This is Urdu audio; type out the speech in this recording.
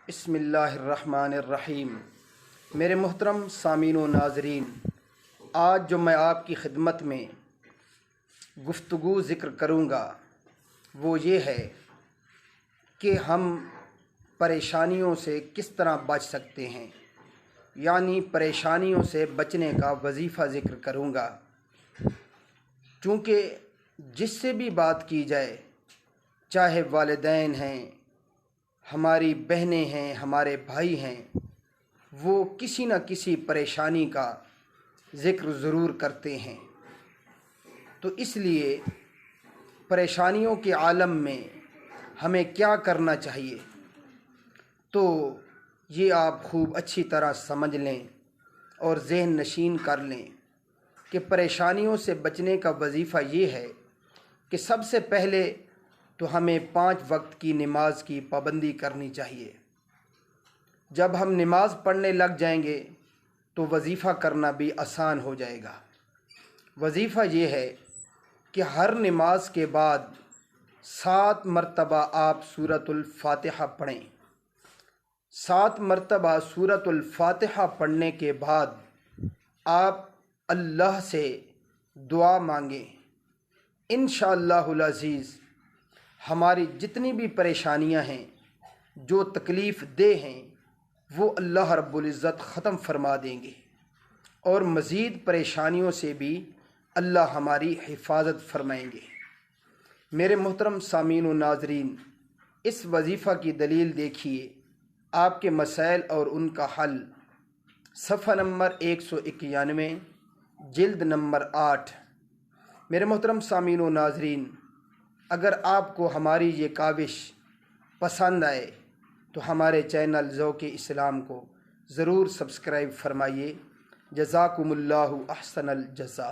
بسم اللہ الرحمن الرحیم۔ میرے محترم سامعین و ناظرین، آج جو میں آپ کی خدمت میں گفتگو ذکر کروں گا وہ یہ ہے کہ ہم پریشانیوں سے کس طرح بچ سکتے ہیں، یعنی پریشانیوں سے بچنے کا وظیفہ ذکر کروں گا۔ چونکہ جس سے بھی بات کی جائے، چاہے والدین ہیں، ہماری بہنیں ہیں، ہمارے بھائی ہیں، وہ کسی نہ کسی پریشانی کا ذکر ضرور کرتے ہیں۔ تو اس لیے پریشانیوں کے عالم میں ہمیں کیا کرنا چاہیے، تو یہ آپ خوب اچھی طرح سمجھ لیں اور ذہن نشین کر لیں کہ پریشانیوں سے بچنے کا وظیفہ یہ ہے کہ سب سے پہلے تو ہمیں 5 وقت کی نماز کی پابندی کرنی چاہیے۔ جب ہم نماز پڑھنے لگ جائیں گے تو وظیفہ کرنا بھی آسان ہو جائے گا۔ وظیفہ یہ ہے کہ ہر نماز کے بعد 7 مرتبہ آپ سورۃ الفاتحہ پڑھیں۔ 7 مرتبہ سورۃ الفاتحہ پڑھنے کے بعد آپ اللہ سے دعا مانگیں۔ انشاءاللہ العزیز ہماری جتنی بھی پریشانیاں ہیں، جو تکلیف دہ ہیں، وہ اللہ رب العزت ختم فرما دیں گے، اور مزید پریشانیوں سے بھی اللہ ہماری حفاظت فرمائیں گے۔ میرے محترم سامعین و ناظرین، اس وظیفہ کی دلیل دیکھیے، آپ کے مسائل اور ان کا حل، صفحہ نمبر 191، جلد نمبر 8۔ میرے محترم سامعین و ناظرین، اگر آپ کو ہماری یہ کاوش پسند آئے تو ہمارے چینل ذوق اسلام کو ضرور سبسکرائب فرمائیے۔ جزاکم اللہ احسن الجزاء۔